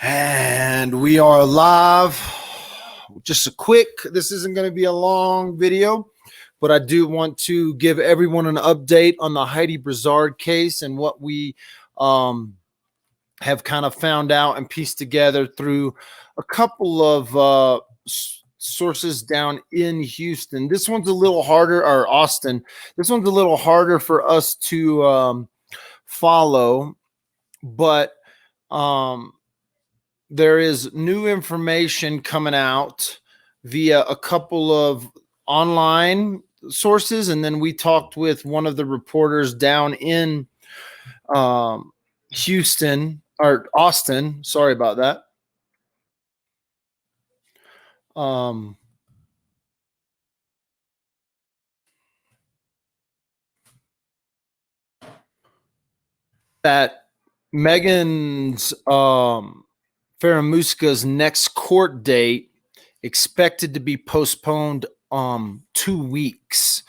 And we are live. Just a quick, this isn't going to be a long video, but I do want to give everyone an update on the Heidi Broussard case and what we have kind of found out and pieced together through a couple of sources down in Houston. This one's a little harder, or Austin. This one's a little harder for us to follow, but there is new information coming out via a couple of online sources, and then we talked with one of the reporters down in Houston or Austin. Sorry about that. That Magen's Fieramusca's next court date expected to be postponed 2 weeks.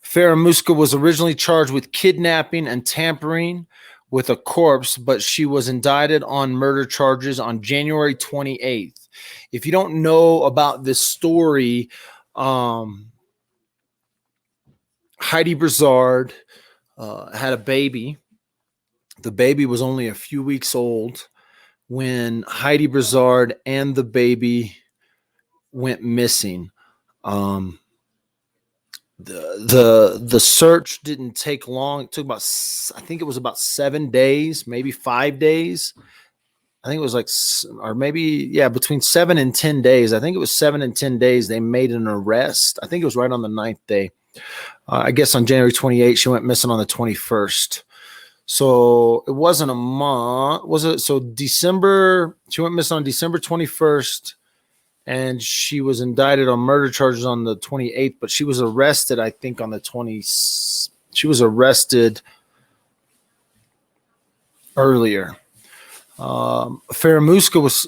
Fieramusca was originally charged with kidnapping and tampering with a corpse, but she was indicted on murder charges on January 28th. If you don't know about this story, Heidi Broussard had a baby. The baby was only a few weeks old when Heidi Broussard and the baby went missing. The search didn't take long. It took about, I think it was about 7 days, maybe 5 days. I think it was like, or maybe, yeah, between 7 and 10 days. I think it was 7 and 10 days. They made an arrest. I think it was right on the 9th day. I guess on January 28th, she went missing on the 21st. So it wasn't a month, was it? So December, she went missing on December 21st, and she was indicted on murder charges on the 28th, but she was arrested, I think, on the 20th. She was arrested earlier. Fieramusca was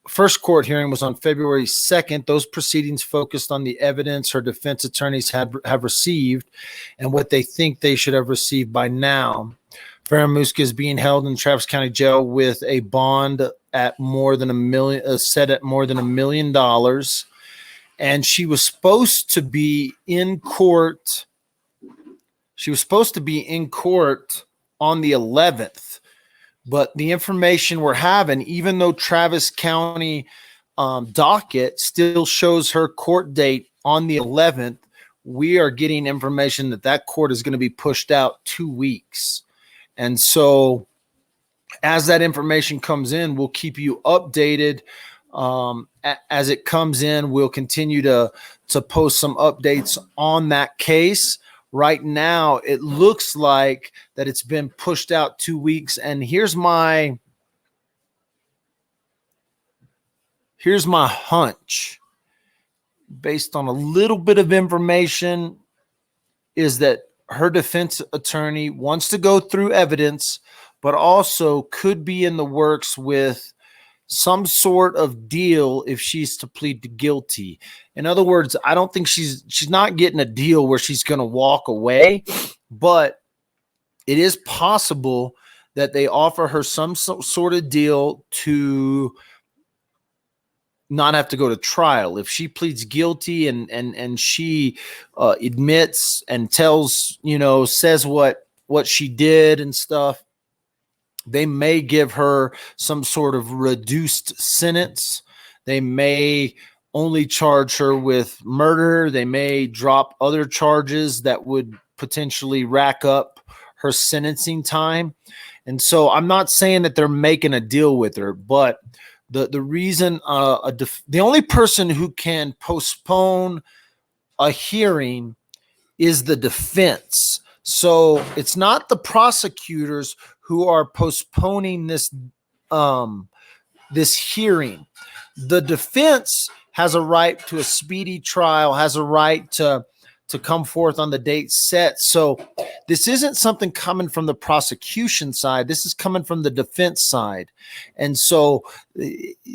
first court hearing was on February 2nd. Those proceedings focused on the evidence her defense attorneys have received and what they think they should have received by now. Fieramusca is being held in Travis County Jail with a bond at more than $1 million, set at more than $1 million. And she was supposed to be in court. She was supposed to be in court on the 11th. But the information we're having, even though Travis County docket still shows her court date on the 11th, we are getting information that that court is going to be pushed out 2 weeks. And so as that information comes in, we'll keep you updated. As it comes in, we'll continue to post some updates on that case. Right now, it looks like that it's been pushed out 2 weeks. And here's my hunch, based on a little bit of information, is that her defense attorney wants to go through evidence, but also could be in the works with some sort of deal if she's to plead guilty. In other words, I don't think she's not getting a deal where she's going to walk away, but it is possible that they offer her some sort of deal to not have to go to trial. If she pleads guilty and she admits and tells, says what she did and stuff, they may give her some sort of reduced sentence. They may only charge her with murder. They may drop other charges that would potentially rack up her sentencing time. And so I'm not saying that they're making a deal with her, but the reason the only person who can postpone a hearing is the defense. So it's not the prosecutors who are postponing this hearing. The defense has a right to a speedy trial, has a right to come forth on the date set. So this isn't something coming from the prosecution side. This is coming from the defense side. And so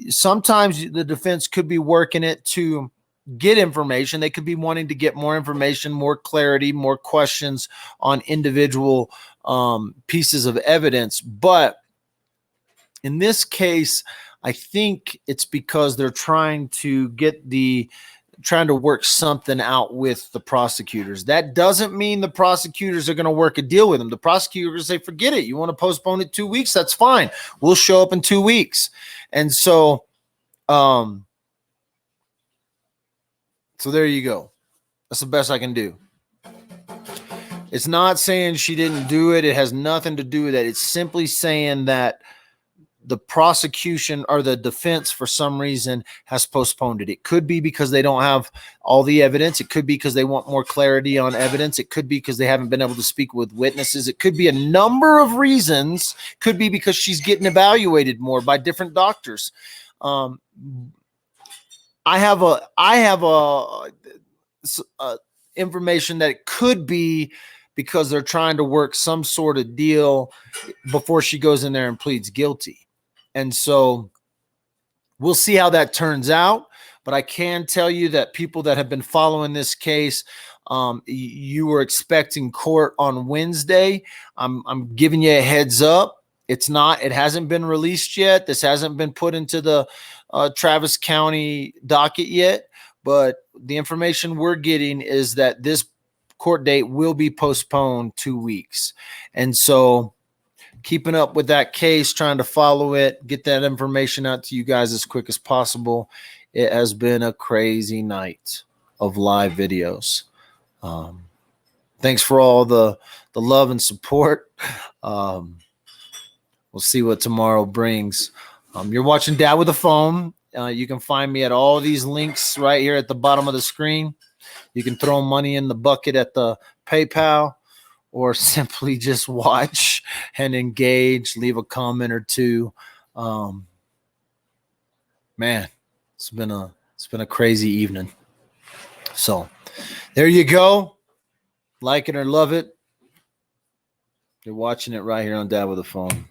sometimes the defense could be working it to get information. They could be wanting to get more information, more clarity, more questions on individual pieces of evidence. But In this case, I think it's because they're trying to work something out with the prosecutors. That doesn't mean the prosecutors are going to work a deal with them. The prosecutors say, forget it. You want to postpone it 2 weeks? That's fine. We'll show up in 2 weeks. And so, so there you go. That's the best I can do. It's not saying she didn't do it. It has nothing to do with that. It's simply saying that the prosecution or the defense, for some reason, has postponed it. It could be because they don't have all the evidence. It could be because they want more clarity on evidence. It could be because they haven't been able to speak with witnesses. It could be a number of reasons. It could be because she's getting evaluated more by different doctors. I have information that it could be because they're trying to work some sort of deal before she goes in there and pleads guilty. And so we'll see how that turns out. But I can tell you that people that have been following this case, you were expecting court on Wednesday. I'm giving you a heads up. It hasn't been released yet. This hasn't been put into the Travis County docket yet. But the information we're getting is that this court date will be postponed 2 weeks. And so keeping up with that case, trying to follow it, get that information out to you guys as quick as possible. It has been a crazy night of live videos. Thanks for all the love and support. We'll see what tomorrow brings. You're watching Dad with a Phone. You can find me at all these links right here at the bottom of the screen. You can throw money in the bucket at the PayPal, or simply just watch and engage, leave a comment or two. Man, it's been a crazy evening. So there you go. Like it or love it. You're watching it right here on Dad with a Phone.